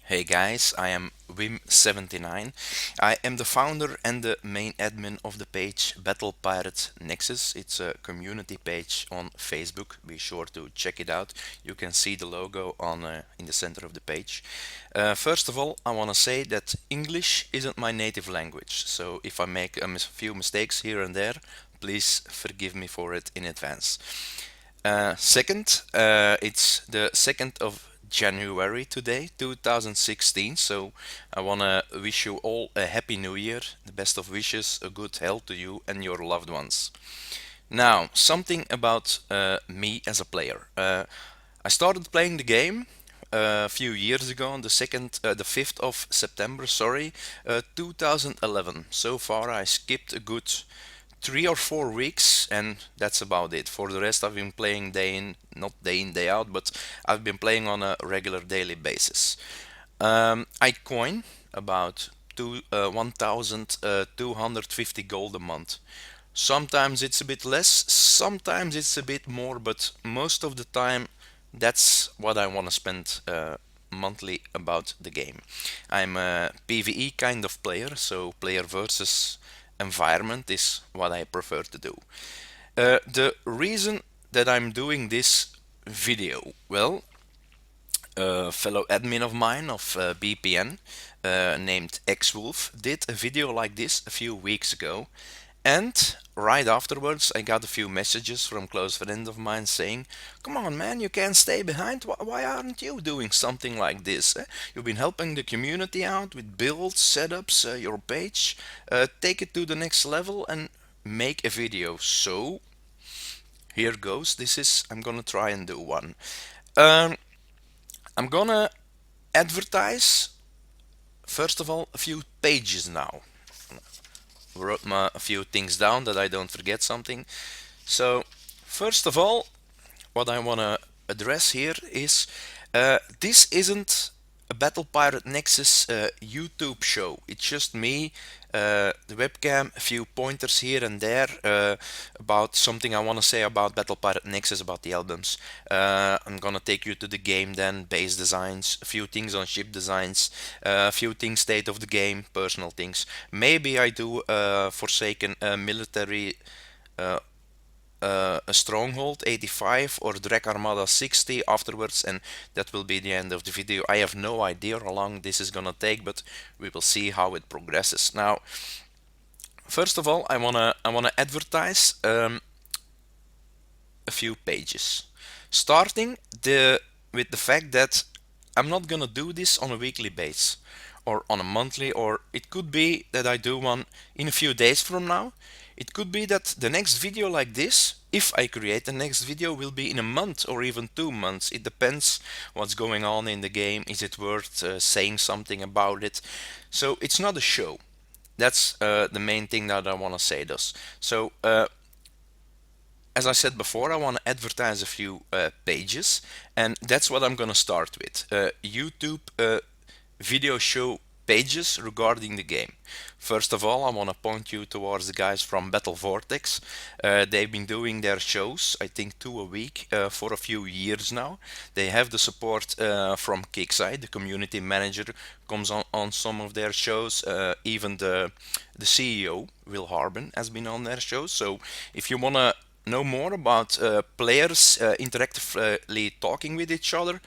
Hey guys, I am Wim79. I am the founder and the main admin of the page Battle Pirates Nexus. It's a community page on Facebook. Be sure to check it out. You can see the logo on in the center of the page. First of all, I want to say that English isn't my native language, so if I make a few mistakes here and there, please forgive me for it in advance. Second, it's the 2nd of January today, 2016. So I want to wish you all a happy new year, the best of wishes, a good health to you and your loved ones. Now, something about me as a player. I started playing the game a few years ago on the 5th of September, sorry, 2011. So far, I skipped a good 3 or 4 weeks, and that's about it. For the rest, I've been playing not day in, day out, but I've been playing on a regular daily basis. I coin about 1,250 gold a month. Sometimes it's a bit less, sometimes it's a bit more, but most of the time that's what I want to spend monthly about the game. I'm a PvE kind of player, so player versus environment is what I prefer to do. The reason that I'm doing this video, well, a fellow admin of mine of BPN named xwolf did a video like this a few weeks ago, and right afterwards I got a few messages from close friends of mine saying, come on man, you can't stay behind, why aren't you doing something like this? You've been helping the community out with builds, setups, your page, take it to the next level and make a video. So here goes, I'm gonna try and do one. um, I'm gonna advertise first of all a few pages now. Wrote a few things down that I don't forget something. So first of all, what I want to address here is this isn't a Battle Pirate Nexus YouTube show. It's just me, the webcam, a few pointers here and there about something I want to say about Battle Pirate Nexus, about the albums. I'm gonna take you to the game then, base designs, a few things on ship designs, a few things state of the game, personal things. Maybe I do Forsaken military a Stronghold 85 or Draconian Armada 60 afterwards, and that will be the end of the video. I have no idea how long this is gonna take, but we will see how it progresses. Now, first of all, I wanna advertise a few pages, starting with the fact that I'm not gonna do this on a weekly basis or on a monthly, or it could be that I do one in a few days from now. It could be that the next video like this, if I create the next video, will be in a month or even 2 months. It depends what's going on in the game. Is it worth saying something about it? So it's not a show. That's the main thing that I want to say thus. So as I said before, I want to advertise a few pages, and that's what I'm going to start with. YouTube video show pages regarding the game. First of all, I want to point you towards the guys from Battle Vortex. They've been doing their shows, I think 2 a week, for a few years now. They have the support from Kickside, the community manager comes on some of their shows. Even the CEO, Will Harbin, has been on their shows. So if you want to know more about players interactively talking with each other,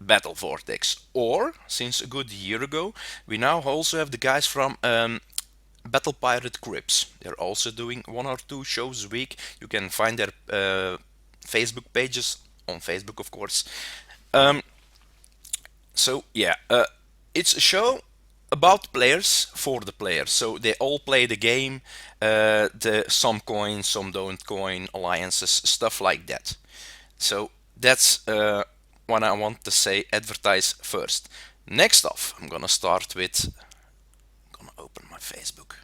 Battle Vortex. Or, since a good year ago, we now also have the guys from Battle Pirate Crips. They're also doing 1 or 2 shows a week. You can find their Facebook pages on Facebook, of course. So yeah, it's a show about players for the players. So they all play the game. Some coin, some don't coin, alliances, stuff like that. So that's what I want to say, advertise first. Next off, I'm gonna start with, I'm gonna open my Facebook.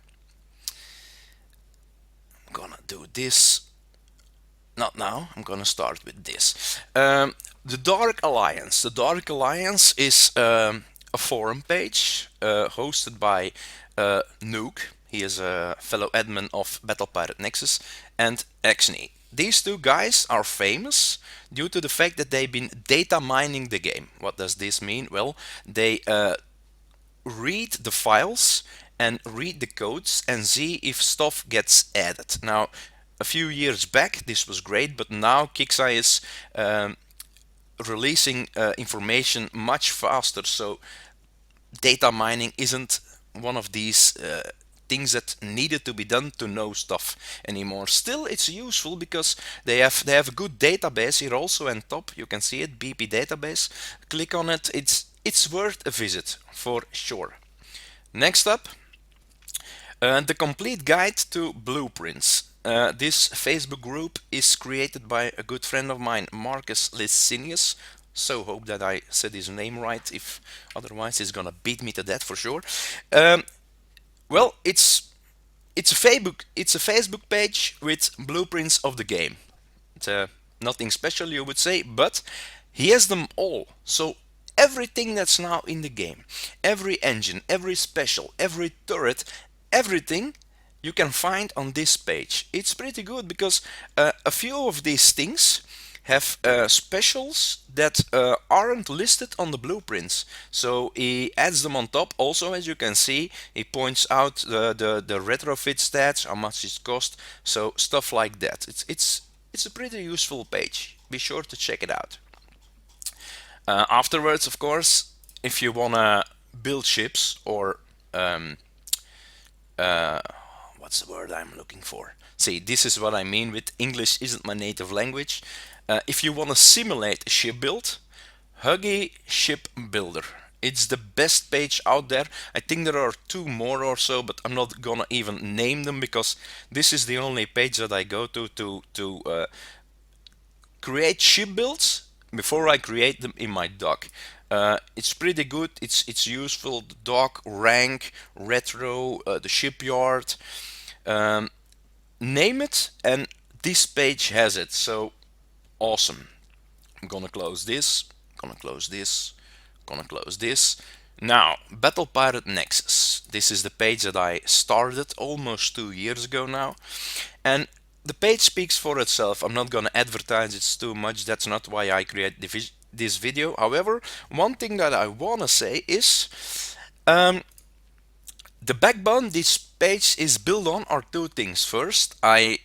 I'm gonna do this. Not now, I'm gonna start with this. The Dark Alliance. The Dark Alliance is a forum page hosted by Nuke. He is a fellow admin of Battle Pirate Nexus, and Exney. these two guys are famous due to the fact that they've been data mining the game. What does this mean? Well, they read the files and read the codes and see if stuff gets added. Now, a few years back, this was great, but now Kixeye is releasing information much faster. So data mining isn't one of these things that needed to be done to know stuff anymore. Still, it's useful because they have a good database here also, and top you can see it, BP database. Click on it. It's worth a visit for sure. Next up, the complete guide to blueprints. This Facebook group is created by a good friend of mine, Marcus Licinius. So hope that I said his name right. If otherwise, he's gonna beat me to that for sure. Well, it's a Facebook page with blueprints of the game. It's nothing special, you would say, but he has them all. So everything that's now in the game, every engine, every special, every turret, everything you can find on this page. It's pretty good because a few of these things have specials that aren't listed on the blueprints. So he adds them on top. Also, as you can see, he points out the retrofit stats, how much it cost, so stuff like that. It's a pretty useful page. Be sure to check it out. Afterwards, of course, if you wanna build ships or what's the word I'm looking for? See, this is what I mean with English isn't my native language. If you want to simulate a ship build, Huggy Ship Builder. It's the best page out there. I think there are two more or so, but I'm not gonna even name them because this is the only page that I go to create ship builds before I create them in my dock. It's pretty good. It's useful. The dock, rank, retro, the shipyard, name it, and this page has it. So awesome. I'm gonna close this. Gonna close this. Gonna close this. Now, Battle Pirate Nexus. This is the page that I started almost 2 years ago now, and the page speaks for itself. I'm not gonna advertise it too much. That's not why I create this video. However, one thing that I wanna say is the backbone this page is built on are two things. First, I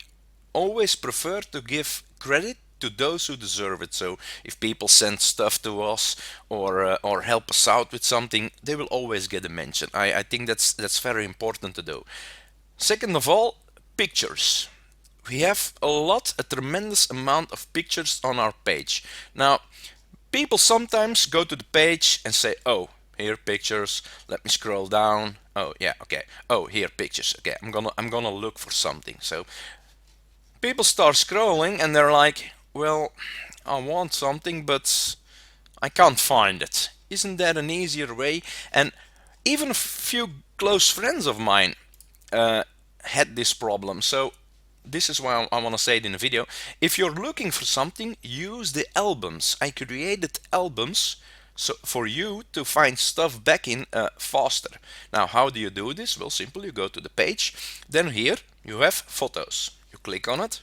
always prefer to give credit to those who deserve it. So if people send stuff to us or help us out with something, they will always get a mention. I think that's very important to do. Second of all, pictures. We have a tremendous amount of pictures on our page. Now, people sometimes go to the page and say, oh, here pictures, let me scroll down. Oh yeah, okay. Oh, here pictures. Okay, I'm gonna look for something. So people start scrolling and they're like, well, I want something, but I can't find it. Isn't that an easier way? And even a few close friends of mine had this problem. So this is why I want to say it in a video. If you're looking for something, use the albums. I created albums so for you to find stuff back in faster. Now, how do you do this? Well, simple. You go to the page. Then here you have photos. You click on it.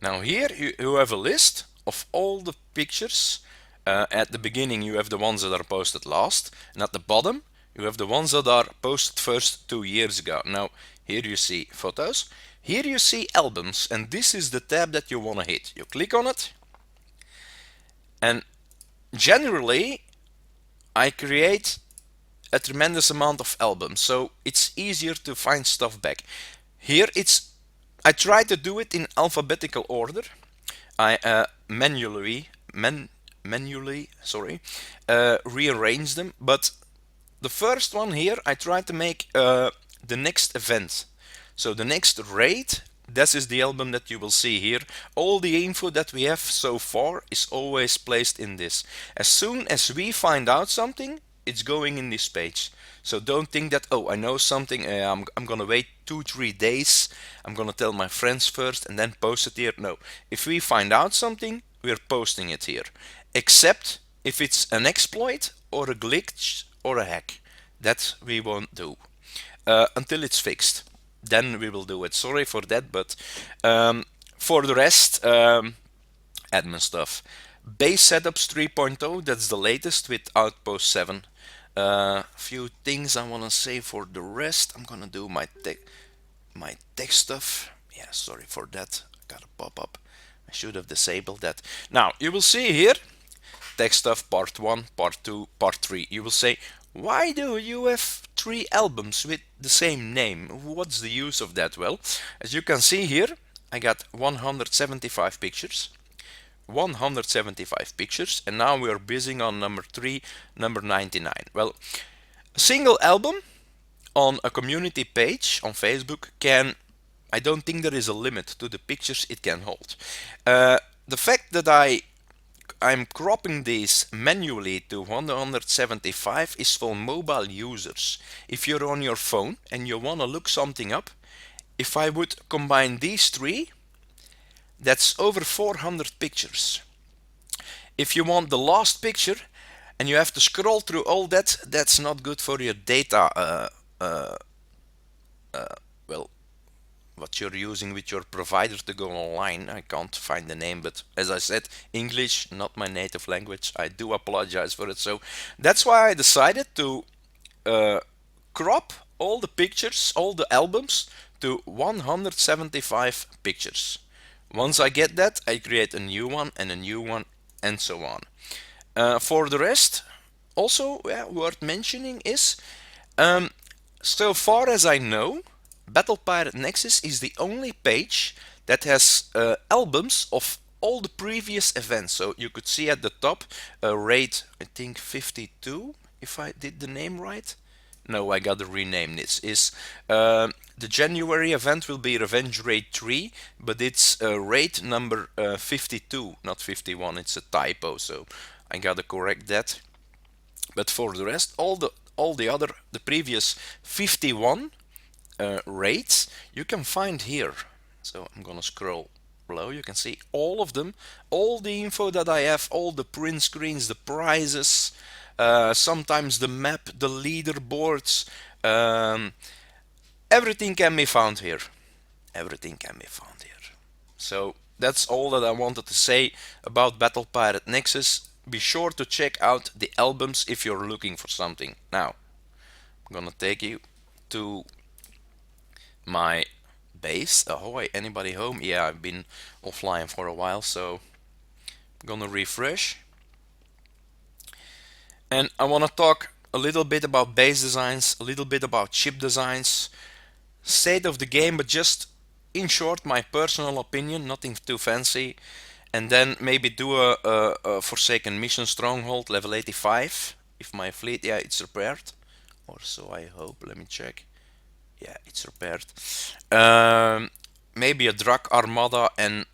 Now here you have a list of all the pictures. At the beginning you have the ones that are posted last, and at the bottom you have the ones that are posted first 2 years ago. Now here you see photos, here you see albums, and this is the tab that you want to hit. You click on it, and generally I create a tremendous amount of albums, so it's easier to find stuff back. Here I try to do it in alphabetical order. I manually rearrange them, but the first one here I try to make the next event. So the next raid, this is the album that you will see here. All the info that we have so far is always placed in this. As soon as we find out something, it's going in this page. So don't think that, oh, I know something, I'm gonna wait 2-3 days, I'm gonna tell my friends first and then post it here. No, if we find out something, we're posting it here. Except if it's an exploit or a glitch or a hack. That we won't do until it's fixed. then we will do it. Sorry for that, but for the rest, admin stuff. Base setups 3.0, that's the latest with Outpost 7. Few things I want to say for the rest. I'm gonna do my tech stuff. Yeah, sorry for that. Got a pop-up. I should have disabled that. Now, you will see here, tech stuff part 1, part 2, part 3. You will say, why do you have 3 albums with the same name? What's the use of that? Well, as you can see here, I got 175 pictures. 175 pictures, and now we are busy on number 3, number 99. Well, a single album on a community page on Facebook can, I don't think there is a limit to the pictures it can hold. The fact that I'm cropping these manually to 175 is for mobile users. If you're on your phone and you want to look something up, if I would combine these 3, that's over 400 pictures. If you want the last picture and you have to scroll through all that, that's not good for your data. Well, what you're using with your provider to go online. I can't find the name, but as I said, English, not my native language. I do apologize for it. So that's why I decided to crop all the pictures, all the albums to 175 pictures. Once I get that, I create a new one and a new one and so on. For the rest, also worth mentioning is, so far as I know, Battle Pirate Nexus is the only page that has albums of all the previous events. So you could see at the top, raid, I think 52, if I did the name right. No, I gotta rename this. The January event will be Revenge Raid 3, but it's raid number 52, not 51. It's a typo, so I gotta correct that. But for the rest, all the previous 51 raids you can find here. So I'm gonna scroll below. You can see all of them, all the info that I have, all the print screens, the prizes, sometimes the map, the leaderboards, everything can be found here. Everything can be found here. So that's all that I wanted to say about Battle Pirate Nexus. Be sure to check out the albums if you're looking for something. Now, I'm gonna take you to my base. Ahoy, anybody home? Yeah, I've been offline for a while, so I'm gonna refresh. And I want to talk a little bit about base designs, a little bit about ship designs, state of the game, but just in short, my personal opinion, nothing too fancy. And then maybe do a Forsaken Mission Stronghold, level 85. If my fleet, yeah, it's repaired. Or so I hope, let me check. Yeah, it's repaired. Maybe a Drac Armada, and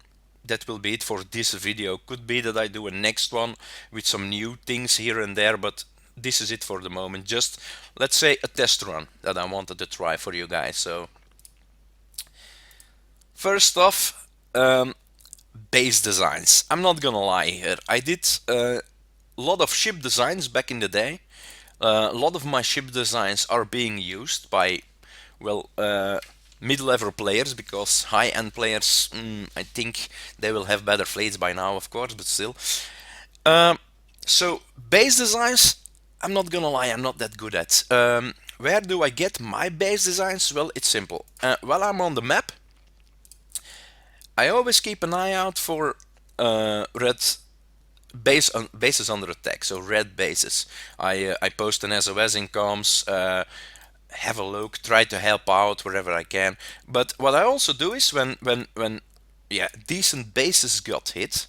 that will be it for this video. Could be that I do a next one with some new things here and there, but this is it for the moment. Just, let's say, a test run that I wanted to try for you guys. So, first off, base designs. I'm not gonna lie here. I did a lot of ship designs back in the day. A lot of my ship designs are being used by, well, mid-level players, because high-end players, I think they will have better fleets by now, of course, but still. So base designs, I'm not gonna lie, I'm not that good at. Where do I get my base designs? Well, it's simple. While I'm on the map, I always keep an eye out for red bases under attack, so red bases. I post an SOS in comms, have a look, try to help out wherever I can. But what I also do is when decent bases got hit,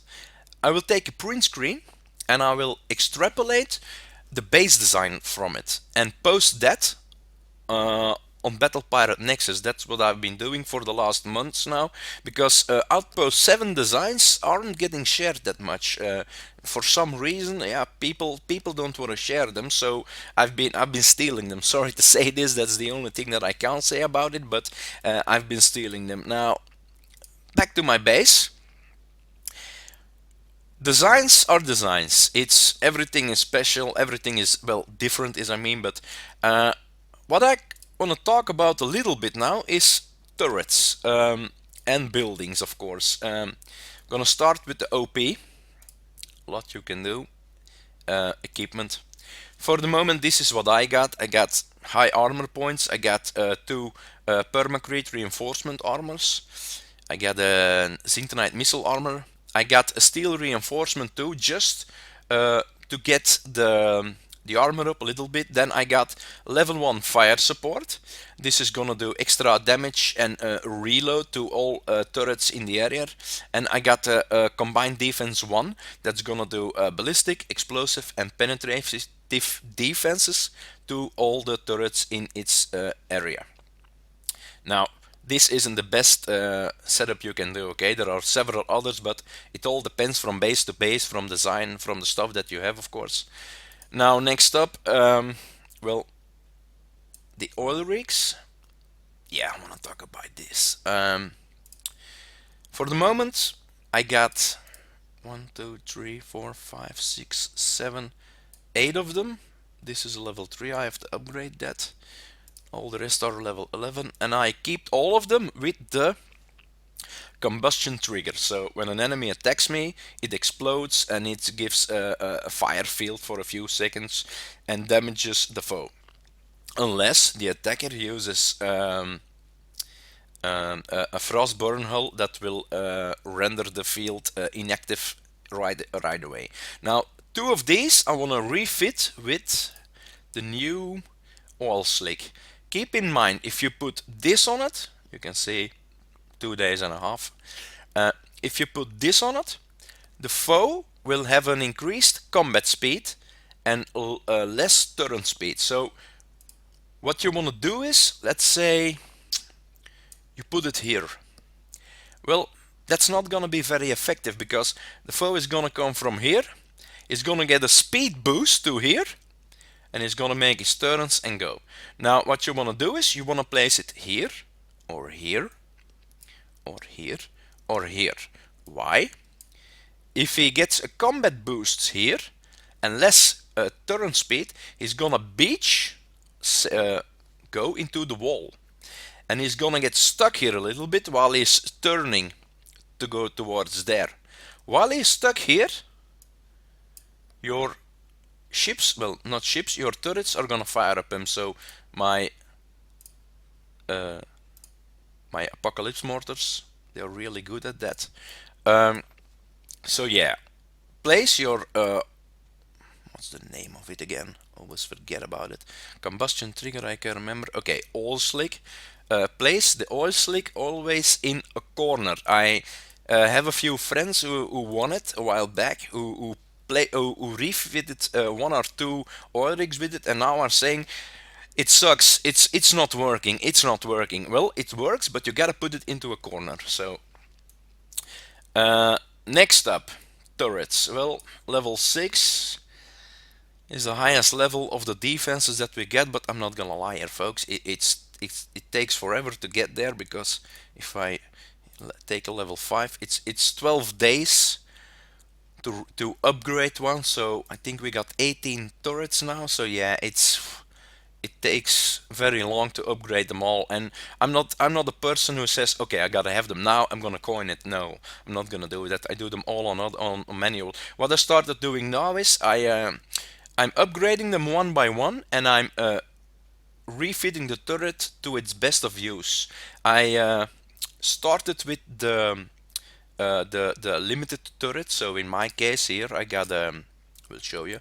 I will take a print screen and I will extrapolate the base design from it and post that on Battle Pirate Nexus. That's what I've been doing for the last months now, because Outpost 7 designs aren't getting shared that much. For some reason, yeah, people don't want to share them, so I've been stealing them. Sorry to say this, that's the only thing that I can't say about it, but I've been stealing them. Now, back to my base. Designs are designs. Everything is special, everything is, well, different is I mean, but what I want to talk about a little bit now is turrets and buildings, of course. Gonna start with the OP. Lot you can do. Equipment. For the moment, this is what I got. I got high armor points. I got 2 permacrete reinforcement armors. I got a zintanite missile armor. I got a steel reinforcement too, just to get the armor up a little bit. Then I got level 1 fire support. This is gonna do extra damage and reload to all turrets in the area. And I got a combined defense 1 that's gonna do ballistic, explosive and penetrative defenses to all the turrets in its area. Now, this isn't the best setup you can do, okay? There are several others, but it all depends from base to base, from design, from the stuff that you have, of course. Now, next up, well, the oil rigs. Yeah, I want to talk about this. For the moment, I got 1, 2, 3, 4, 5, 6, 7, 8 of them. This is a level 3, I have to upgrade that. All the rest are level 11, and I keep all of them with the combustion trigger. So when an enemy attacks me, it explodes and it gives a fire field for a few seconds and damages the foe. Unless the attacker uses a frost burn hull that will render the field inactive right away. Now, 2 of these I want to refit with the new oil slick. Keep in mind, if you put this on it, you can see 2 days and a half. If you put this on it, the foe will have an increased combat speed and less turn speed. So what you want to do is, let's say you put it here. Well, that's not going to be very effective because the foe is going to come from here, is going to get a speed boost to here, and it's gonna make his turns and go. Now what you want to do is you want to place it here or here or here or here. Why? If he gets a combat boost here and less turn speed, he's gonna beach go into the wall, and he's gonna get stuck here a little bit while he's turning to go towards there. While he's stuck here, your ships, well, not ships, your turrets are gonna fire up him. So my apocalypse mortars, they're really good at that. So yeah, place your what's the name of it again? Always forget about it. Combustion trigger, I can remember. Okay, oil slick. Place the oil slick always in a corner. I have a few friends who won it a while back, who refitted 1 or 2 oil rigs with it, and now are saying it sucks, it's not working, it's not working. Well, it works, but you gotta put it into a corner. So next up, turrets. Well, level 6 is the highest level of the defenses that we get, but I'm not gonna lie here, folks, it takes forever to get there, because if I take a level 5, it's 12 days to upgrade one. So I think we got 18 turrets now. So yeah, it takes very long to upgrade them all, and I'm not a person who says, okay, I gotta have them now, I'm gonna coin it. No, I'm not gonna do that. I do them all on manual. What I started doing now is I'm upgrading them one by one, and I'm refitting the turret to its best of use. I started with the limited turret. So in my case here, I got we'll show you.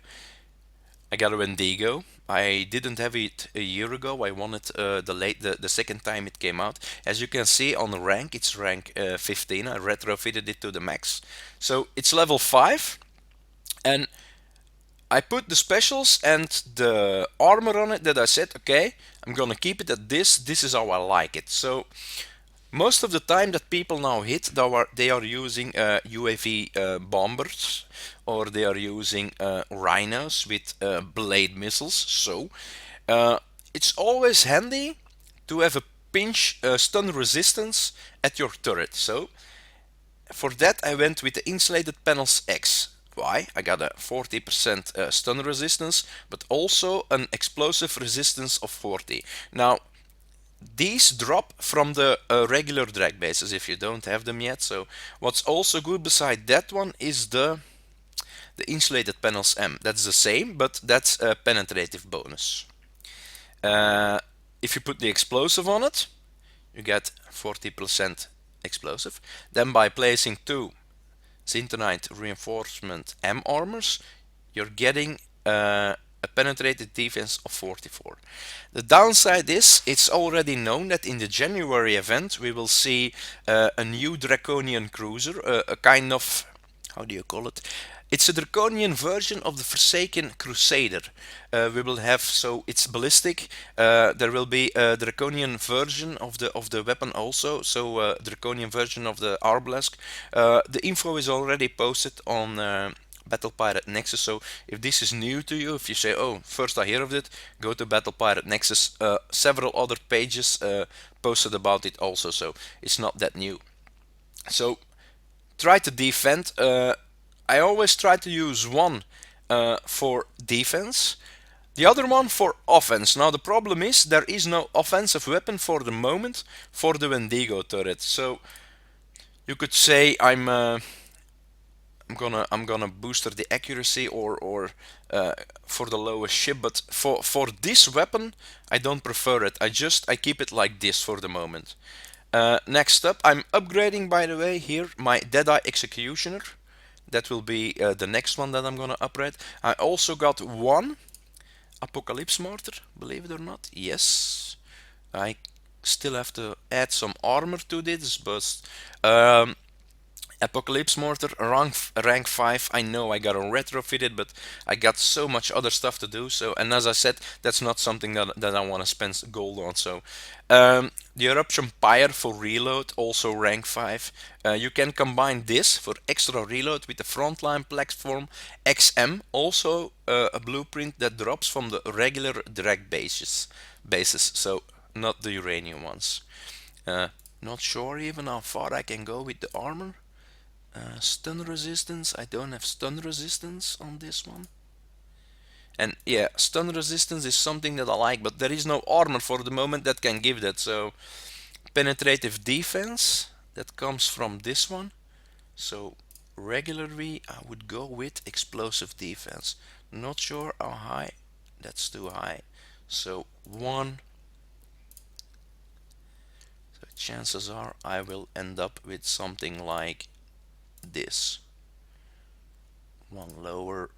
I got a Wendigo. I didn't have it a year ago. I won it the second time it came out. As you can see on the rank, it's rank 15. I retrofitted it to the max. So it's level 5, and I put the specials and the armor on it that I said, okay, I'm gonna keep it at this. This is how I like it. So most of the time that people now hit, they are using UAV bombers, or they are using rhinos with blade missiles. So it's always handy to have a pinch stun resistance at your turret. So for that I went with the insulated panels X. Why? I got a 40% stun resistance, but also an explosive resistance of 40. Now these drop from the regular drag bases if you don't have them yet. So what's also good beside that one is the insulated panels M. That's the same, but that's a penetrative bonus. If you put the explosive on it, you get 40% explosive. Then by placing two Zintonite reinforcement M armors, you're getting a penetrated defense of 44. The downside is it's already known that in the January event we will see a new Draconian cruiser, a kind of, how do you call it? It's a Draconian version of the Forsaken Crusader. We will have, so it's ballistic. There will be a Draconian version of the weapon also, so a Draconian version of the Arbalest. The info is already posted on Battle Pirate Nexus. So if this is new to you, if you say, oh, first I hear of it, go to Battle Pirate Nexus. Several other pages posted about it also, so it's not that new. So try to defend. I always try to use one for defense, the other one for offense. Now the problem is there is no offensive weapon for the moment for the Wendigo turret. So you could say I'm gonna booster the accuracy or for the lowest ship, but for this weapon I don't prefer it. I keep it like this for the moment. Next up, I'm upgrading, by the way, here my Deadeye Executioner. That will be the next one that I'm gonna upgrade. I also got one Apocalypse Mortar, believe it or not. Yes, I still have to add some armor to this, but Apocalypse Mortar, rank 5. I know I got to retrofit it, but I got so much other stuff to do. So, and as I said, that's not something that I want to spend gold on. So, the Eruption Pyre for reload, also rank 5. You can combine this for extra reload with the Frontline Platform XM, also a blueprint that drops from the regular drag bases. So not the uranium ones. Not sure even how far I can go with the armor. Stun resistance, I don't have stun resistance on this one. And yeah, stun resistance is something that I like, but there is no armor for the moment that can give that. So penetrative defense, that comes from this one. So regularly I would go with explosive defense. Not sure how high, that's too high. So 1. So chances are I will end up with something like this. One lower.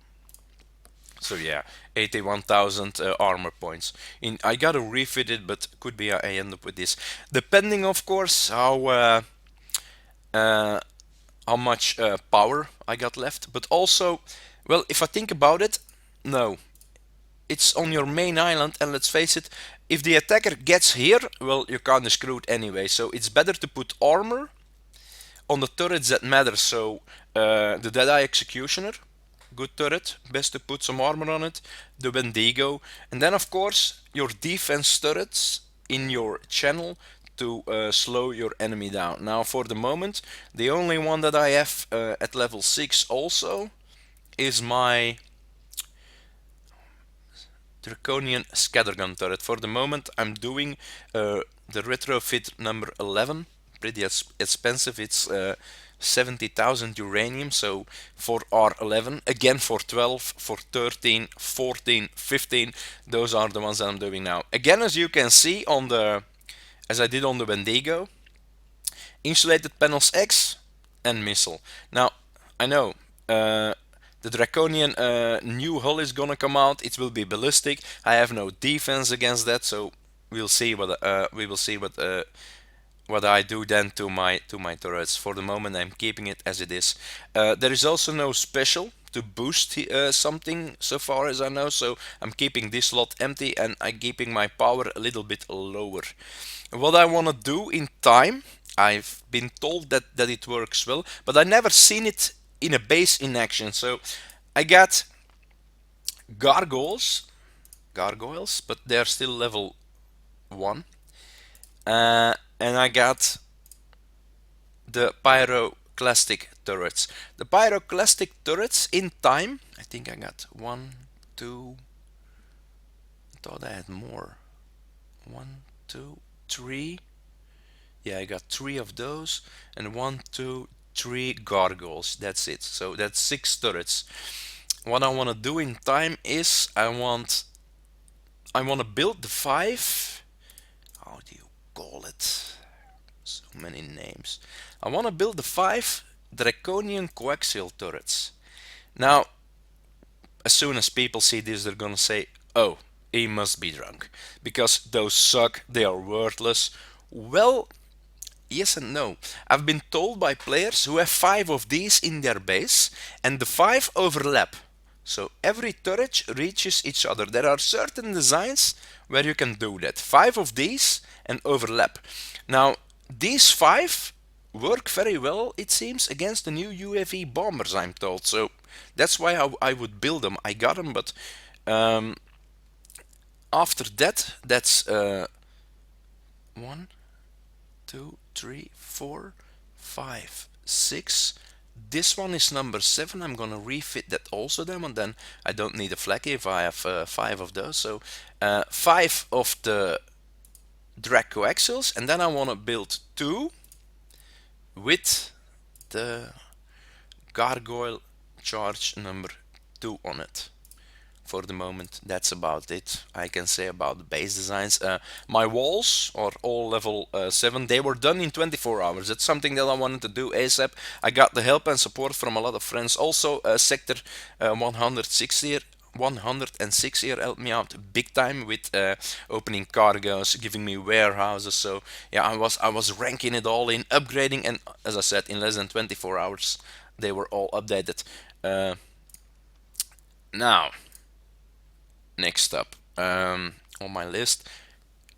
So yeah, 81,000 armor points. I gotta refit it, but could be I end up with this, depending, of course, how much power I got left. But also, well, if I think about it, no, it's on your main island, and let's face it, if the attacker gets here, well, you're kinda screwed anyway. So it's better to put armor on the turrets that matter. So the Deadeye Executioner, good turret, best to put some armor on it. The Wendigo, and then of course your defense turrets in your channel to slow your enemy down. Now for the moment, the only one that I have at level 6 also is my Draconian Scattergun turret. For the moment I'm doing the retrofit number 11, pretty expensive. It's 70,000 uranium, so for R11, again for 12, for 13, 14, 15, those are the ones that I'm doing now. Again, as you can see on the, as I did on the Wendigo, insulated panels X and missile. Now, I know the Draconian new hull is gonna come out. It will be ballistic. I have no defense against that, so we'll see what we will see what I do then to my turrets. For the moment I'm keeping it as it is. There is also no special to boost something so far as I know, so I'm keeping this slot empty and I'm keeping my power a little bit lower. What I want to do in time, I've been told that it works well, but I never seen it in a base in action. So I got gargoyles, but they're still level 1. And I got the pyroclastic turrets. The pyroclastic turrets in time, I think I got 1, 2. I thought I had more. 1, 2. three. Yeah, I got three of those, and one, two, three gargoyles. That's it. So that's 6 turrets. What I want to do in time is I want to build the 5. How do you call it? So many names. I want to build the 5 Draconian coaxial turrets. Now, as soon as people see this, they're gonna say, "Oh, he must be drunk, because those suck. They are worthless." Well, yes and no. I've been told by players who have 5 of these in their base, and the 5 overlap. So every turret reaches each other. There are certain designs where you can do that. 5 of these and overlap. Now, these 5 work very well, it seems, against the new UAV bombers, I'm told. So that's why I would build them. I got them, but um, after that, that's 1, 2, 3, 4, 5, 6. This one is number 7. I'm gonna refit that also then, and then I don't need a flag if I have 5 of those. So 5 of the Dracoaxials, and then I want to build 2 with the Gargoyle charge number 2 on it. For the moment, that's about it I can say about the base designs. My walls are all level 7. They were done in 24 hours. That's something that I wanted to do ASAP. I got the help and support from a lot of friends. Also, Sector 106 here helped me out big time with opening cargoes, giving me warehouses. So yeah, I was ranking it all in, upgrading, and as I said, in less than 24 hours they were all updated. Now, next up on my list,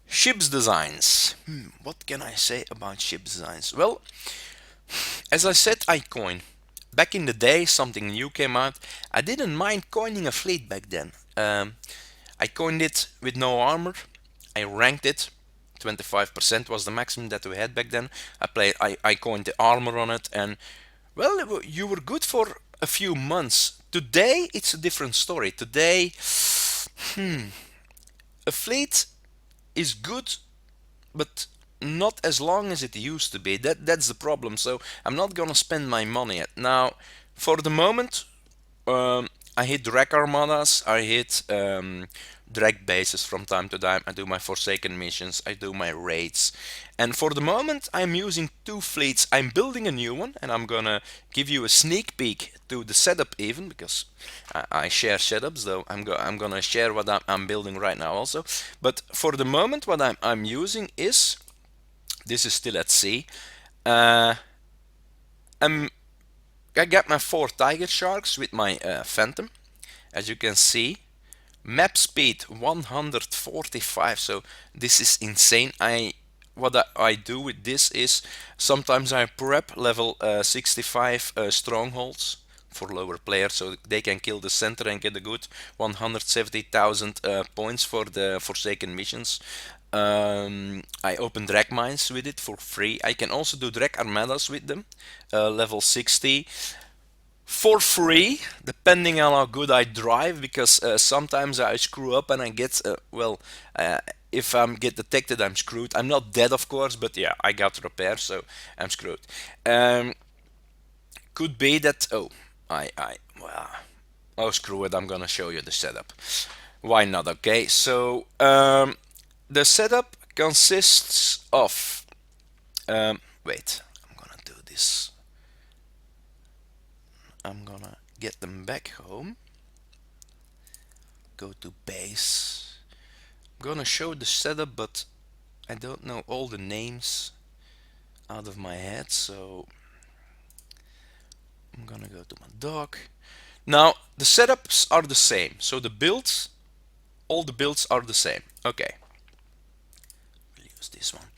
ships designs. What can I say about ship designs? Well, as I said, I coin. Back in the day, something new came out. I didn't mind coining a fleet back then. I coined it with no armor. I ranked it. 25% was the maximum that we had back then. I coined the armor on it, and well, you were good for a few months. Today, it's a different story. Today, a fleet is good, but not as long as it used to be. That's the problem. So I'm not gonna spend my money at now. For the moment, I hit Drac Armadas, I hit Drac bases from time to time. I do my Forsaken missions, I do my raids. And for the moment, I'm using 2 fleets. I'm building a new one, and I'm gonna give you a sneak peek to the setup even, because I share setups, though I'm gonna share what I'm building right now also. But for the moment, what I'm using is, this is still at sea. I got my 4 Tiger Sharks with my Phantom. As you can see, map speed 145, so this is insane. What I do with this is, sometimes I prep level 65 strongholds for lower players, so they can kill the center and get a good 170,000 points for the Forsaken missions. I open Drac mines with it for free. I can also do Drac Armadas with them, level 60 for free, depending on how good I drive, because sometimes I screw up and I get, if I get detected, I'm screwed. I'm not dead, of course, but yeah, I got repairs, so I'm screwed. Could be that, oh, screw it, I'm gonna show you the setup. Why not, okay? So, the setup consists of, wait, I'm gonna do this. I'm gonna get them back home. Go to base. I'm gonna show the setup, but I don't know all the names out of my head, so I'm gonna go to my dock. Now, the setups are the same, so the builds, all the builds are the same. Okay, we'll use this one.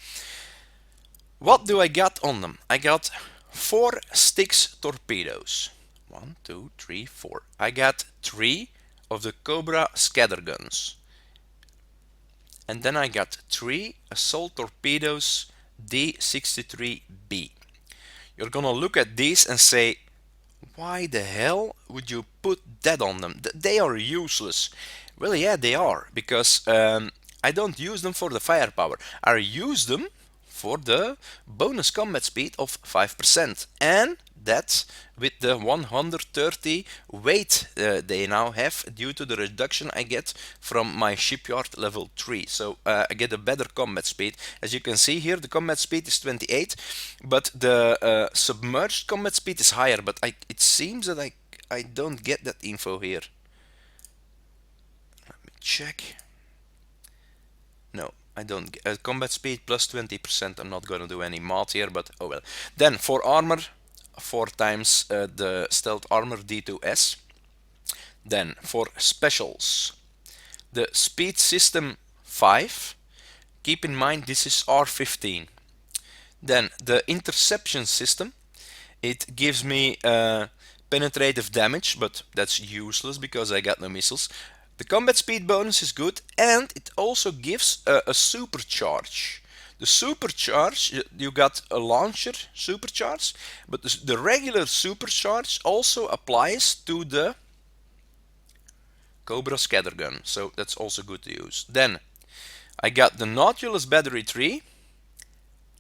What do I got on them? I got 4 Styx torpedoes. 1, 2, 3, 4. I got 3 of the Cobra scatterguns. And then I got 3 assault torpedoes D63B. You're gonna look at these and say, why the hell would you put that on them? They are useless. Well, yeah, they are, because I don't use them for the firepower. I use them for the bonus combat speed of 5%, and that's with the 130 weight they now have due to the reduction I get from my shipyard level 3. So I get a better combat speed. As you can see here, the combat speed is 28, but the submerged combat speed is higher, but it seems that I don't get that info here. Let me check. No, I don't get combat speed plus 20%. I'm not gonna do any math here, but oh well. Then for armor, 4 times the stealth armor D2S. Then for specials, the speed system 5. Keep in mind this is R15. Then the interception system, it gives me penetrative damage, but that's useless because I got no missiles. The combat speed bonus is good, and it also gives a supercharge. The supercharge, you got a launcher supercharge, but the regular supercharge also applies to the Cobra scattergun, so that's also good to use. Then I got the Nautilus Battery 3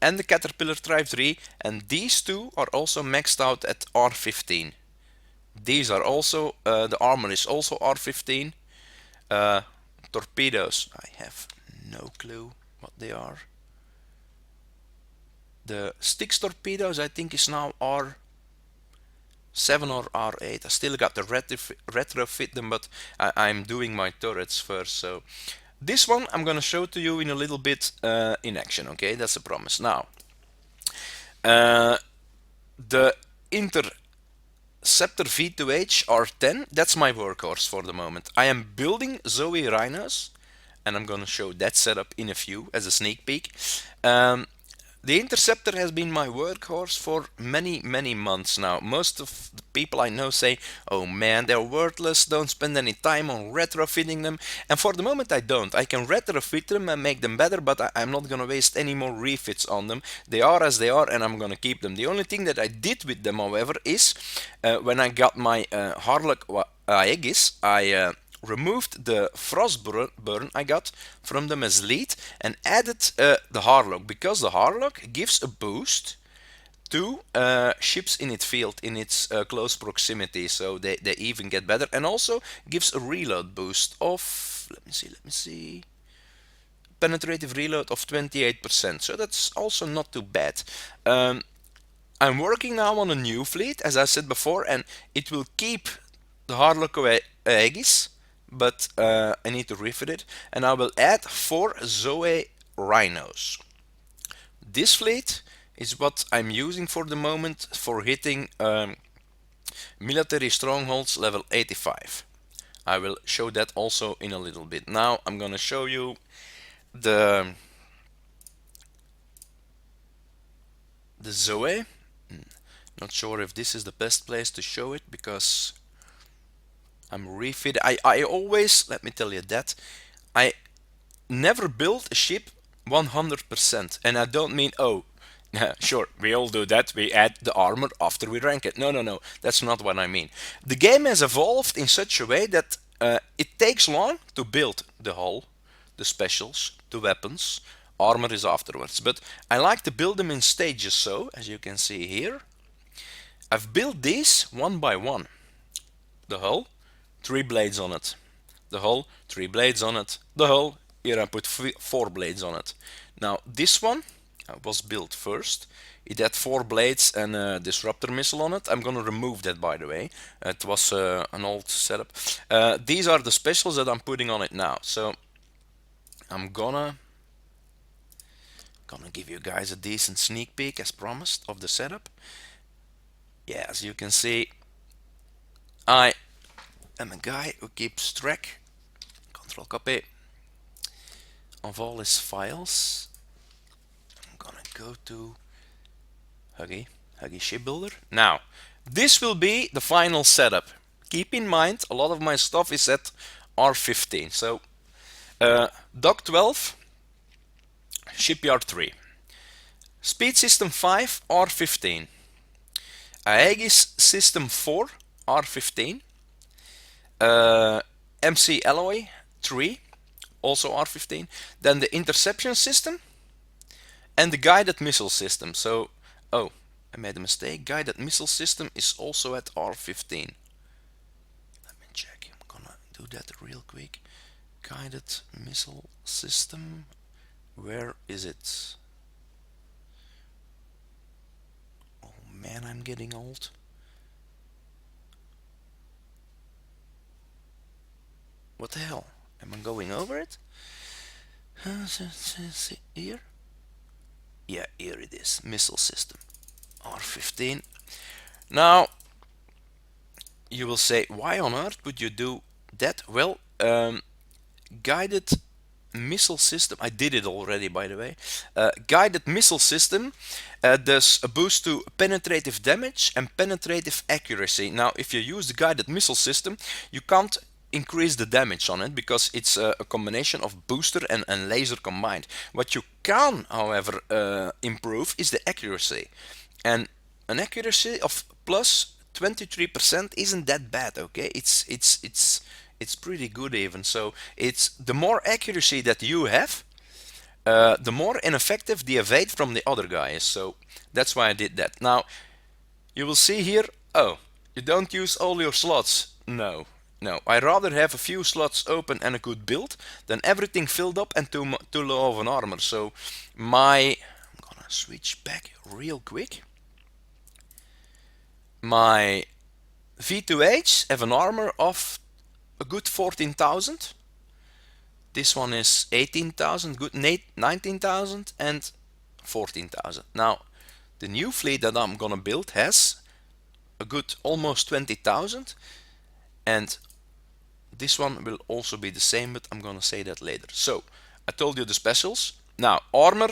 and the Caterpillar Drive 3, and these two are also maxed out at R15. These are also, the armor is also R15. Torpedoes, I have no clue what they are. The Styx torpedoes I think is now R7 or R8. I still got to retrofit them, but I'm doing my turrets first. So this one I'm gonna show to you in a little bit in action. Okay, that's a promise. Now, the Interceptor V2H R10, that's my workhorse for the moment. I am building Zoe Rhinos, and I'm gonna show that setup in a few as a sneak peek. The Interceptor has been my workhorse for many months now. Most of the people I know say, oh man, they're worthless, don't spend any time on retrofitting them. And for the moment I don't. I can retrofit them and make them better, but I'm not gonna waste any more refits on them. They are as they are, and I'm gonna keep them. The only thing that I did with them, however, is when I got my Harlock Aegis, I removed the Frostburn I got from the Meslead and added the Harlock, because the Harlock gives a boost to ships in its field, in its close proximity, so they even get better, and also gives a reload boost of, let me see, penetrative reload of 28%, so that's also not too bad. I'm working now on a new fleet, as I said before, and it will keep the Harlock Aegis, but I need to refit it, and I will add 4 Zoe Rhinos. This fleet is what I'm using for the moment for hitting Military Strongholds level 85. I will show that also in a little bit. Now I'm gonna show you the Zoe. Not sure if this is the best place to show it, because I'm refit. I always, let me tell you that, I never build a ship 100%, and I don't mean, oh, sure, we all do that, we add the armor after we rank it. No, that's not what I mean. The game has evolved in such a way that it takes long to build the hull, the specials, the weapons. Armor is afterwards, but I like to build them in stages. So, as you can see here, I've built these one by one. The hull, 3 blades on it. The hull, 3 blades on it. The hull, here I put 4 blades on it. Now this one was built first. It had 4 blades and a disruptor missile on it. I'm gonna remove that, by the way. It was an old setup. These are the specials that I'm putting on it now. So I'm gonna give you guys a decent sneak peek, as promised, of the setup. Yeah, as you can see, I am a guy who keeps track, control copy, of all his files. I'm gonna go to Huggy Shipbuilder. Now, this will be the final setup. Keep in mind, a lot of my stuff is at R15. So, Dock 12, Shipyard 3. Speed System 5, R15. Aegis System 4, R15. MC Alloy 3, also R15. Then the interception system and the guided missile system. So, oh, I made a mistake. Guided missile system is also at R15. Let me check. I'm gonna do that real quick. Guided missile system. Where is it? Oh man, I'm getting old. What the hell? Am I going over it? Here? Yeah, here it is. Missile system. R15. Now, you will say, why on earth would you do that? Well, guided missile system, I did it already by the way. Guided missile system does a boost to penetrative damage and penetrative accuracy. Now if you use the guided missile system, you can't increase the damage on it because it's a combination of booster and laser combined. What you can however improve is the accuracy, and an accuracy of plus 23% isn't that bad. Okay, it's pretty good even. So it's the more accuracy that you have, the more ineffective the evade from the other guy is. So that's why I did that. Now you will see here, oh, you don't use all your slots. No, no, I rather have a few slots open and a good build than everything filled up and too low of an armor. So I'm gonna switch back real quick. My V2H have an armor of a good 14,000. This one is 18,000, good 19,000 and 14,000. Now, the new fleet that I'm gonna build has a good almost 20,000, and this one will also be the same, but I'm gonna say that later. So, I told you the specials. Now, armor,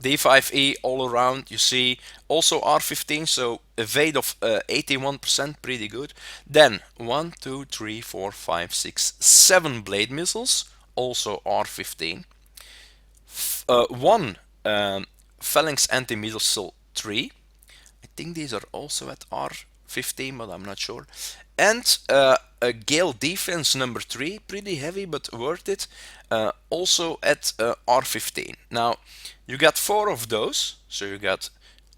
D5E all around, you see, also R15, so evade of 81%, pretty good. Then 1, 2, 3, 4, 5, 6, 7 blade missiles, also R15. One phalanx anti-missile 3. I think these are also at R15, but I'm not sure. And a Gale defense number 3, pretty heavy but worth it, also at R15. Now, you got 4 of those, so you got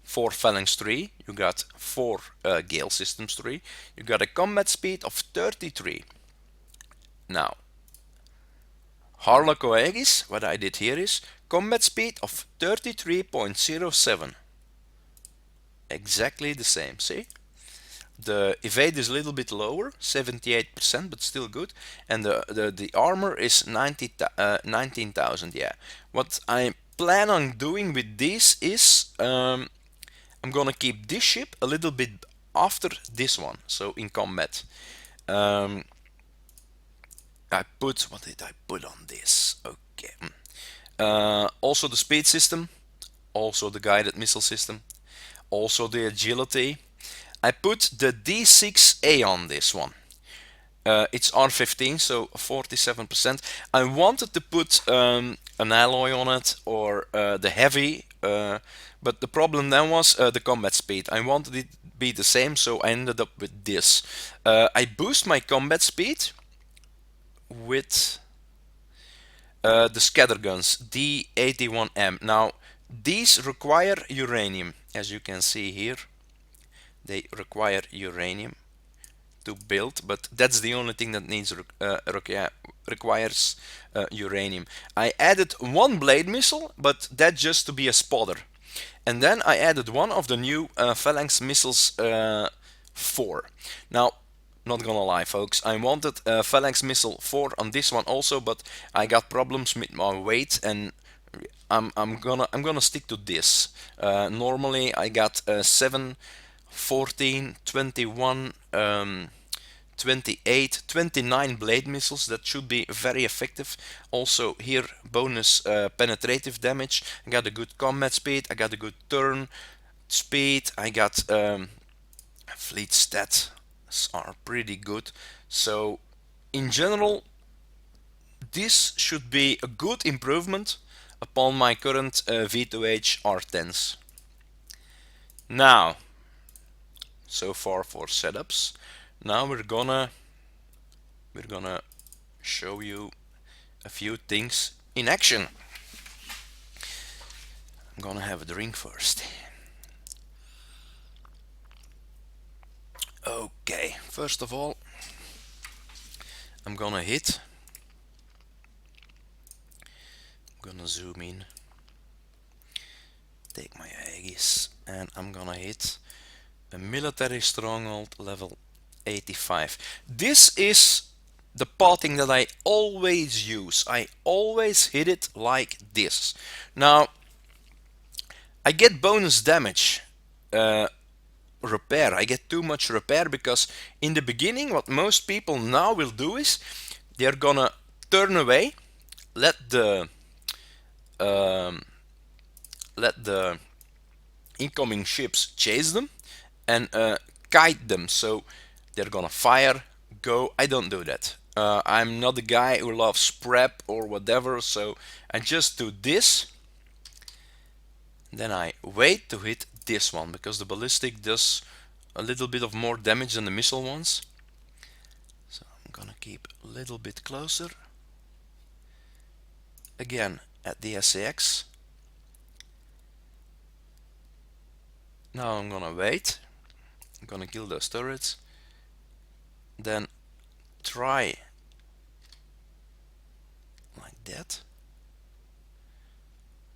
4 phalanx 3, you got 4 Gale systems 3, you got a combat speed of 33. Now, Harlequin Aegis, what I did here is combat speed of 33.07. Exactly the same, see? The evade is a little bit lower, 78%, but still good. And the armor is 19,000, yeah. What I plan on doing with this is I'm gonna keep this ship a little bit after this one, so in combat. What did I put on this? Okay. Also the speed system, also the guided missile system, also the agility. I put the D6A on this one. It's R15, so 47%. I wanted to put an alloy on it or the heavy, but the problem then was the combat speed. I wanted it to be the same, so I ended up with this. I boost my combat speed with the scatterguns, D81M. Now, these require uranium, as you can see here. They require uranium to build, but that's the only thing that requires uranium. I added one blade missile, but that just to be a spotter. And then I added one of the new phalanx missiles 4. Now, not gonna lie, folks, I wanted phalanx missile 4 on this one also, but I got problems with my weight, and I'm gonna stick to this. Normally I got 7, 14, 21, 28, 29 blade missiles. That should be very effective. Also here bonus penetrative damage. I got a good combat speed, I got a good turn speed, I got fleet stats are pretty good. So in general this should be a good improvement upon my current V2H R10s. Now, so far for setups. Now we're gonna show you a few things in action. I'm gonna have a drink first. Okay, first of all, I'm gonna zoom in, take my Aegis, and I'm gonna hit a Military Stronghold level 85. This is the pathing that I always use. I always hit it like this. Now, I get bonus damage. Repair. I get too much repair because in the beginning what most people now will do is they're gonna turn away, let the incoming ships chase them and kite them, so they're gonna fire, go. I don't do that. I'm not a guy who loves prep or whatever, so I just do this. Then I wait to hit this one because the ballistic does a little bit of more damage than the missile ones. So I'm gonna keep a little bit closer. Again at the SAX. Now I'm gonna wait. I'm gonna kill those turrets. Then try like that.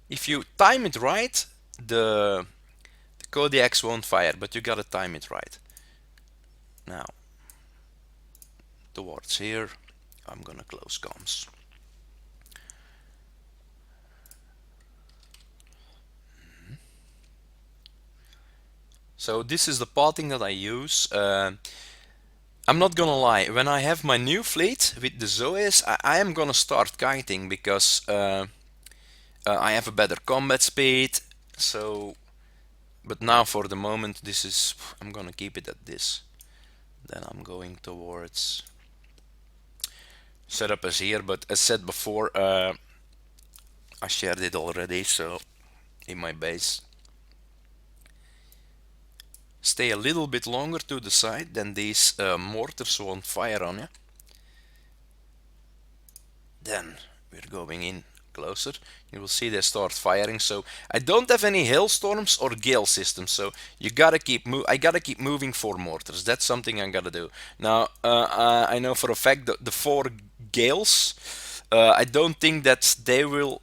If you time it right, the Kodiaks won't fire, but you gotta time it right. Now, towards here, I'm gonna close comms. So this is the pathing that I use. I'm not gonna lie, when I have my new fleet with the Zoes, I am gonna start kiting because I have a better combat speed. So, but now for the moment, I'm gonna keep it at this. Then I'm going towards setup as here, but as said before, I shared it already, so in my base. Stay a little bit longer to the side, then these mortars won't fire on you. Then we're going in closer. You will see they start firing. So I don't have any hailstorms or gale systems, so you gotta I gotta keep moving for mortars. That's something I gotta do. Now I know for a fact that the 4 gales, I don't think that they will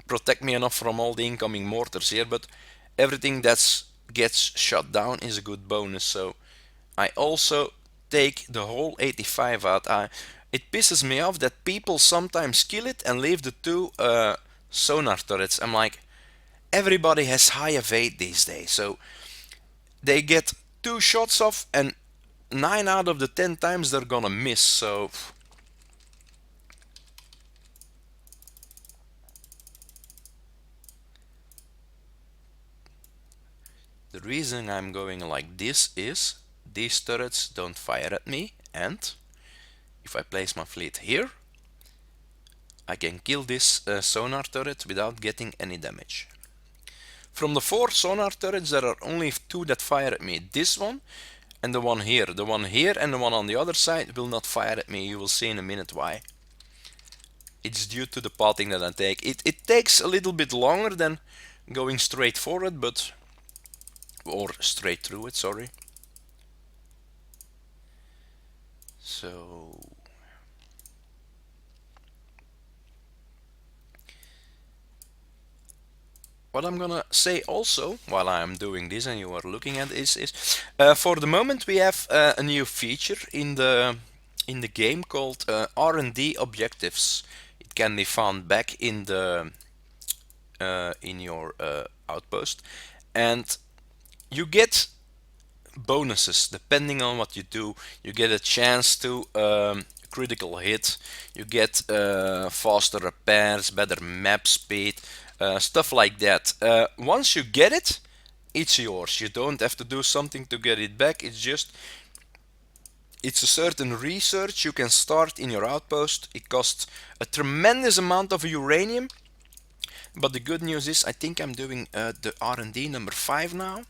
protect me enough from all the incoming mortars here, but everything that's gets shot down is a good bonus. So I also take the whole 85 out. It pisses me off that people sometimes kill it and leave the 2 sonar turrets. I'm like, everybody has high evade these days, so they get 2 shots off and 9 out of the 10 times they're gonna miss. So the reason I'm going like this is these turrets don't fire at me, and if I place my fleet here, I can kill this sonar turret without getting any damage. From the 4 sonar turrets, there are only 2 that fire at me. This one and the one here. The one here and the one on the other side will not fire at me. You will see in a minute why. It's due to the pathing that I take. It takes a little bit longer than going straight forward, but... or straight through it, sorry. So... what I'm gonna say also, while I'm doing this and you are looking at this, is for the moment we have a new feature in the game called R&D objectives. It can be found back in the in your outpost, and you get bonuses depending on what you do. You get a chance to critical hit, you get faster repairs, better map speed, stuff like that. Once you get it, it's yours. You don't have to do something to get it back. It's a certain research you can start in your outpost. It costs a tremendous amount of uranium, but the good news is I think I'm doing the R&D number 5 now,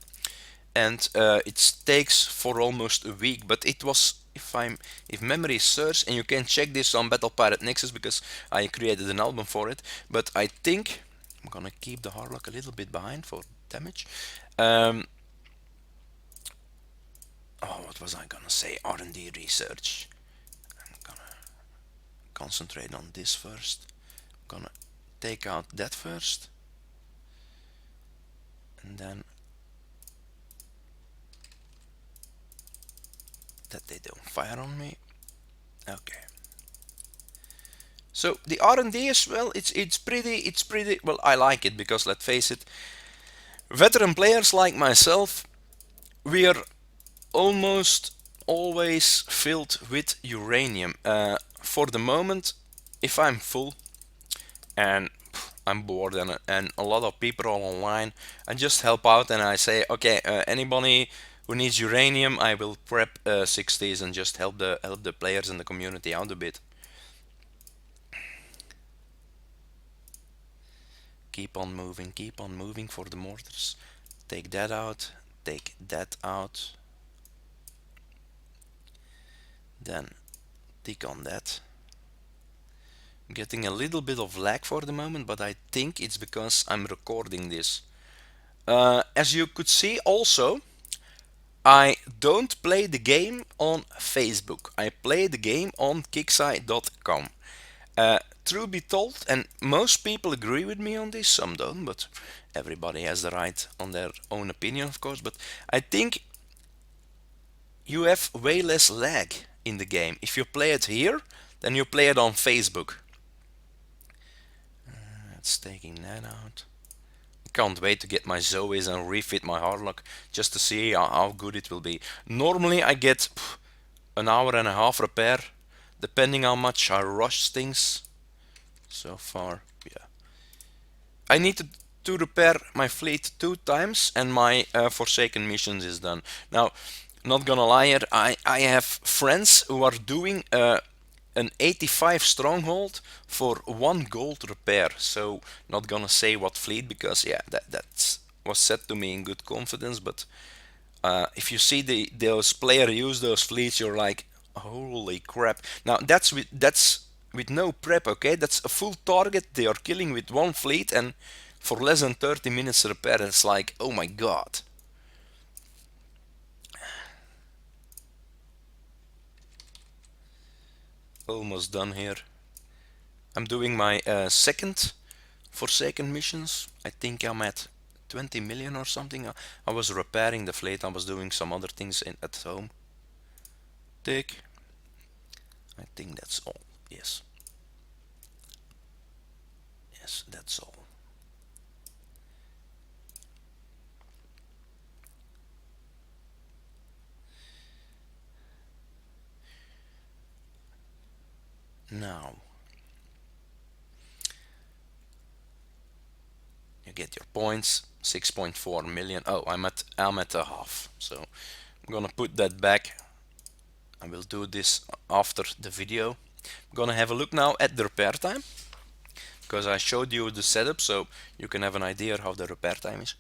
and it takes for almost a week, but it was if memory serves, and you can check this on Battle Pirate Nexus because I created an album for it, but I think I'm gonna keep the hardlock a little bit behind for damage. Oh, what was I gonna say? R&D research. I'm gonna concentrate on this first. I'm gonna take out that first, and then that they don't fire on me. Okay. So the R&D as well, it's pretty well. I like it because let's face it, veteran players like myself, we are almost always filled with uranium. For the moment, if I'm full and I'm bored and a lot of people are online, I just help out and I say, okay, anybody who needs uranium, I will prep 60s and just help the players in the community out a bit. Keep on moving for the mortars. Take that out, take that out. Then tick on that. I'm getting a little bit of lag for the moment, but I think it's because I'm recording this. As you could see also, I don't play the game on Facebook. I play the game on Kixeye.com. Truth be told, and most people agree with me on this, some don't, but everybody has the right on their own opinion, of course. But I think you have way less lag in the game if you play it here than you play it on Facebook. That's taking that out. Can't wait to get my Zoes and refit my hardlock just to see how good it will be. Normally I get an hour and a half repair, depending how much I rush things. So far, yeah. I need to repair my fleet 2 times and my Forsaken missions is done. Now, not gonna lie here, I have friends who are doing an 85 stronghold for 1 gold repair. So not gonna say what fleet because yeah, that was said to me in good confidence. But if you see those players use those fleets, you're like, holy crap! Now that's with no prep, okay? That's a full target they are killing with 1 fleet and for less than 30 minutes repair. It's like, oh my god. Almost done here. I'm doing my second Forsaken missions. I think I'm at 20 million or something. I was repairing the fleet. I was doing some other things at home. Tick. I think that's all. Yes. Yes, that's all. Now you get your points. 6.4 million. Oh, I'm at a half. So I'm gonna put that back. I will do this after the video. I'm gonna have a look now at the repair time because I showed you the setup, so you can have an idea how the repair time is.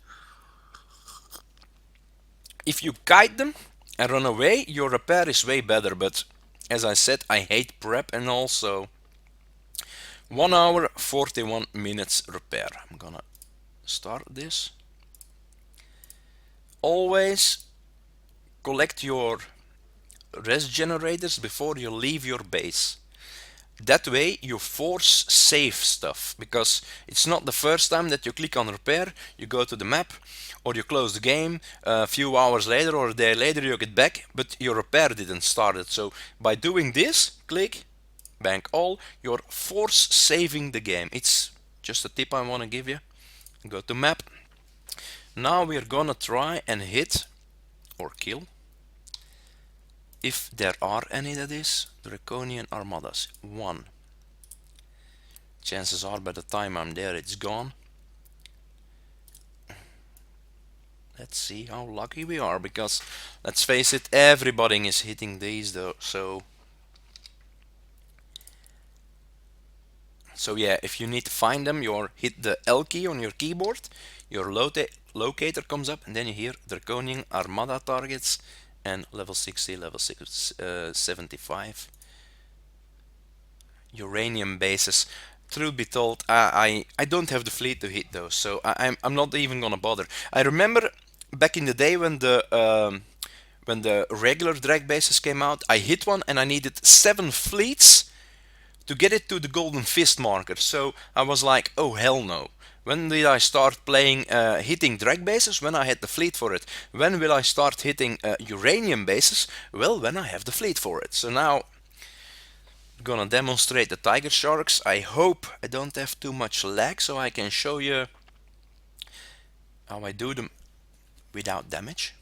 If you kite them and run away, your repair is way better, but as I said, I hate prep, and also 1 hour 41 minutes repair. I'm gonna start this. Always collect your rest generators before you leave your base. That way you force save stuff, because it's not the first time that you click on repair, you go to the map, or you close the game, a few hours later or a day later you get back, but your repair didn't start it. So by doing this, click, bank all, you're force saving the game. It's just a tip I want to give you. Go to map. Now we're gonna try and hit or kill, if there are any, that is, Draconian Armadas. 1. Chances are by the time I'm there it's gone. Let's see how lucky we are, because let's face it, everybody is hitting these though. So yeah, if you need to find them, you hit the L key on your keyboard, your locator comes up, and then you hear Draconian Armada targets, and level 60, level 75. Uranium bases. Truth be told, I don't have the fleet to hit those, so I'm not even gonna bother. I remember back in the day when the regular drag bases came out, I hit one and I needed 7 fleets to get it to the golden fist marker. So I was like, oh hell no. When did I start playing hitting drag bases? When I had the fleet for it. When will I start hitting uranium bases? Well, when I have the fleet for it. So now I'm gonna demonstrate the tiger sharks. I hope I don't have too much lag so I can show you how I do them without damage.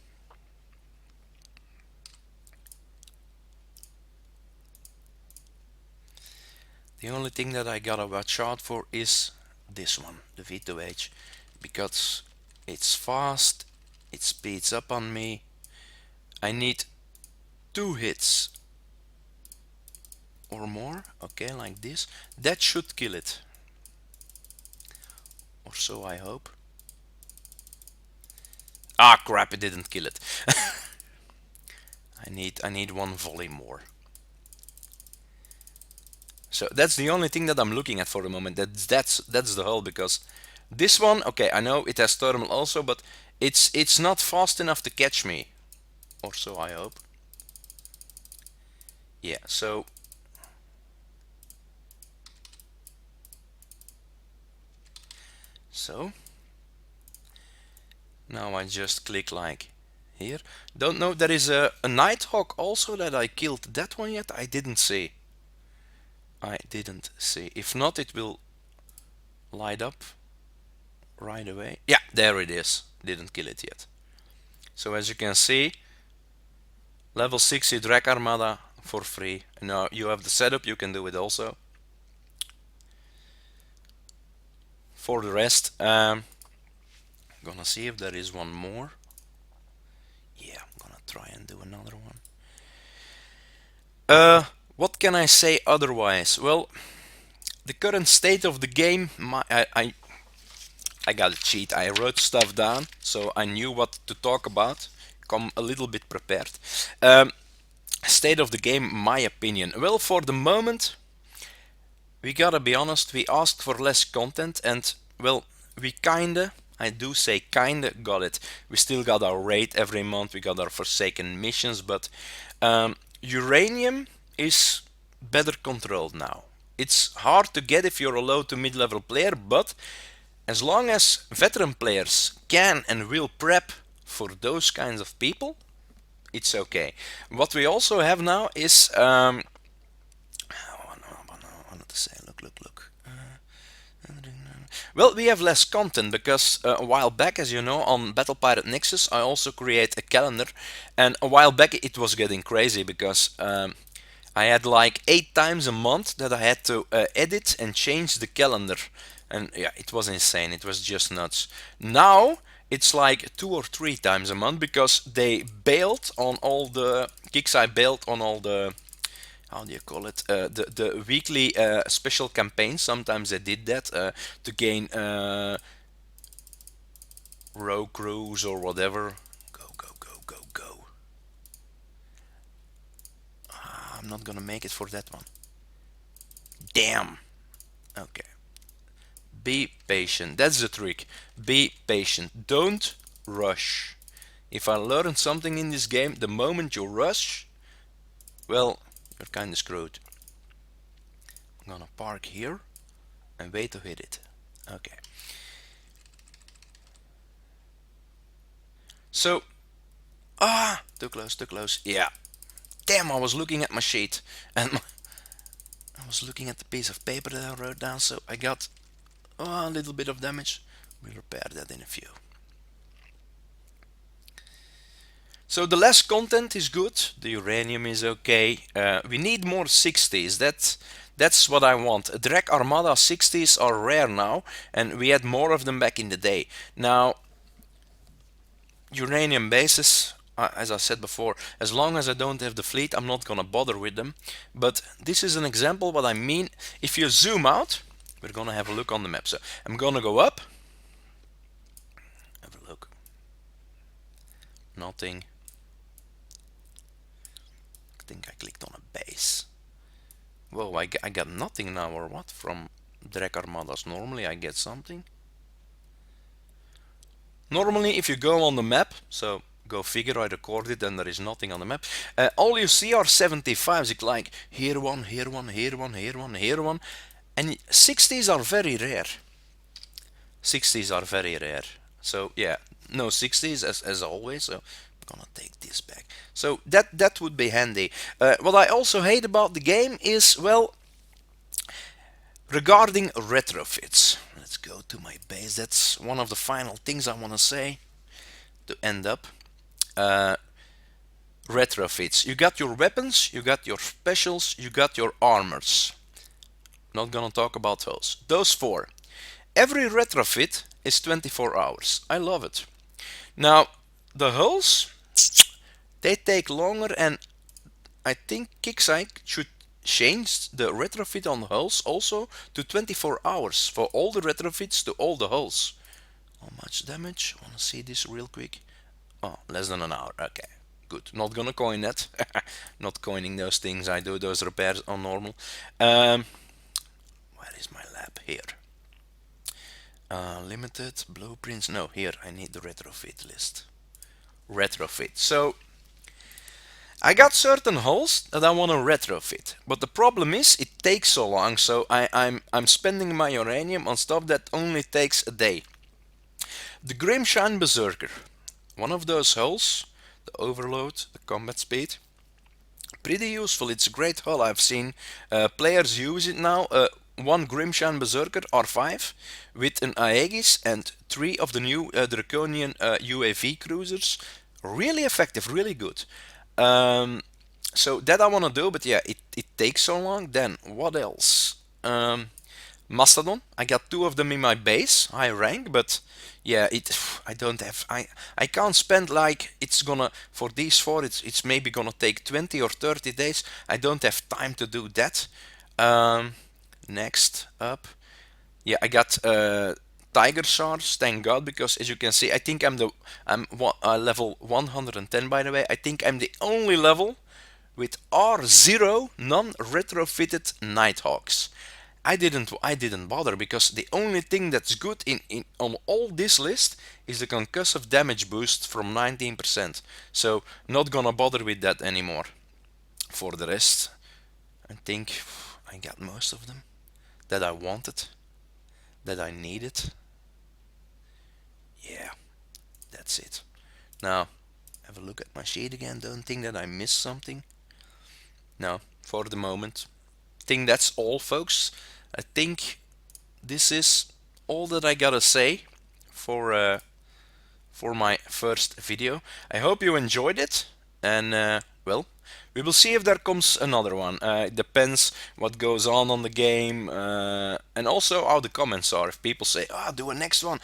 The only thing that I gotta watch out for is this one, the V2H, because it's fast, it speeds up on me. I need 2 hits or more, okay, like this. That should kill it, or so I hope. Ah crap, it didn't kill it. I need 1 volley more. So that's the only thing that I'm looking at for the moment. That's the hull, because this one, okay, I know it has thermal also, but it's not fast enough to catch me, or so I hope. Yeah, so now I just click like here. Don't know, there is a Nighthawk also that I killed. That one yet? I didn't see. If not, it will light up right away. Yeah, there it is. Didn't kill it yet. So as you can see, level 60 Draconian Armada for free. Now you have the setup, you can do it also. For the rest, gonna see if there is one more. Yeah, I'm gonna try and do another one. What can I say otherwise? Well, the current state of the game, I got a cheat. I wrote stuff down, so I knew what to talk about. Come a little bit prepared. State of the game, my opinion. Well, for the moment, we gotta be honest, we asked for less content, and well, we kinda, I do say kinda, got it. We still got our raid every month, we got our Forsaken missions, but uranium is better controlled now. It's hard to get if you're a low to mid-level player, but as long as veteran players can and will prep for those kinds of people, it's okay. What we also have now is I wanted to say, look. Well, we have less content because a while back, as you know, on Battle Pirate Nexus, I also create a calendar, and a while back it was getting crazy because I had like 8 times a month that I had to edit and change the calendar, and yeah, it was insane. It was just nuts. Now it's like 2 or 3 times a month because they bailed on all the Kixeye bailed on all the, how do you call it, the weekly special campaigns. Sometimes they did that to gain row crews or whatever. Go. I'm not gonna make it for that one. Damn. Okay. Be patient. That's the trick. Be patient. Don't rush. If I learned something in this game, the moment you rush, well, you're kinda screwed. I'm gonna park here and wait to hit it. Okay. So, too close. Yeah. Damn, I was looking at my sheet and I was looking at the piece of paper that I wrote down, so I got a little bit of damage. We'll repair that in a few. So the less content is good, the uranium is okay. We need more 60s, that's what I want. Drac Armada 60s are rare now, and we had more of them back in the day. Now, uranium bases, as I said before, as long as I don't have the fleet, I'm not gonna bother with them. But this is an example what I mean. If you zoom out, we're gonna have a look on the map. So I'm gonna go up, have a look, nothing. think I clicked on a base. Whoa, I got nothing now, or what? From Drac Armadas. Normally I get something. Normally if you go on the map, so go figure, I recorded and there is nothing on the map. All you see are 75s, like here one, here one, here one, here one, here one. And 60s are very rare. 60s are very rare. So yeah, no 60s as always. So I'm gonna take this back. So that would be handy. What I also hate about the game is, well, regarding retrofits. Let's go to my base. That's one of the final things I want to say to end up. Retrofits. You got your weapons, you got your specials, you got your armors. Not gonna talk about those. Those four. Every retrofit is 24 hours. I love it. Now, the hulls, they take longer, and I think Kixeye should change the retrofit on hulls also to 24 hours for all the retrofits to all the hulls. How much damage? I wanna see this real quick. Oh, less than an hour. Okay, good. Not gonna coin that. Not coining those things. I do those repairs on normal. Where is my lab? Here. Limited blueprints. No, here. I need the retrofit list. Retrofit. So I got certain hulls that I want to retrofit, but the problem is it takes so long. So I'm spending my uranium on stuff that only takes a day. The Grimshine Berserker, one of those hulls, the overload, the combat speed, pretty useful. It's a great hull. I've seen players use it now. One Grimshine Berserker R5 with an Aegis and 3 of the new Draconian UAV cruisers. Really effective, really good. So that I want to do, but yeah, it takes so long. Then what else? Mastodon. I got 2 of them in my base, high rank, but yeah, I don't have, I can't spend like, it's gonna, for these 4, it's maybe gonna take 20 or 30 days. I don't have time to do that. Next up, yeah, I got Tiger Shards, thank God, because as you can see, I think I'm level 110, by the way. I think I'm the only level with R0 non-retrofitted Nighthawks. I didn't bother, because the only thing that's good on all this list is the concussive damage boost from 19%. So not gonna bother with that anymore. For the rest, I think I got most of them that I wanted, that I needed. Yeah, that's it. Now, have a look at my sheet again. Don't think that I missed something. No, for the moment. I think that's all, folks. I think this is all that I gotta say for my first video. I hope you enjoyed it, and well, we will see if there comes another one. It depends what goes on the game, and also how the comments are. If people say, do a next one,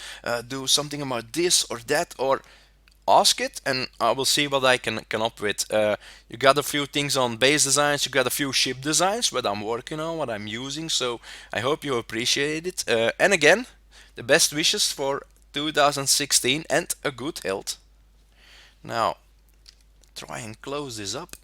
do something about this or that, or ask it, and I will see what I can come up with. You got a few things on base designs, you got a few ship designs, what I'm working on, what I'm using, so I hope you appreciate it. And again, the best wishes for 2016 and a good health. Now, try and close this up.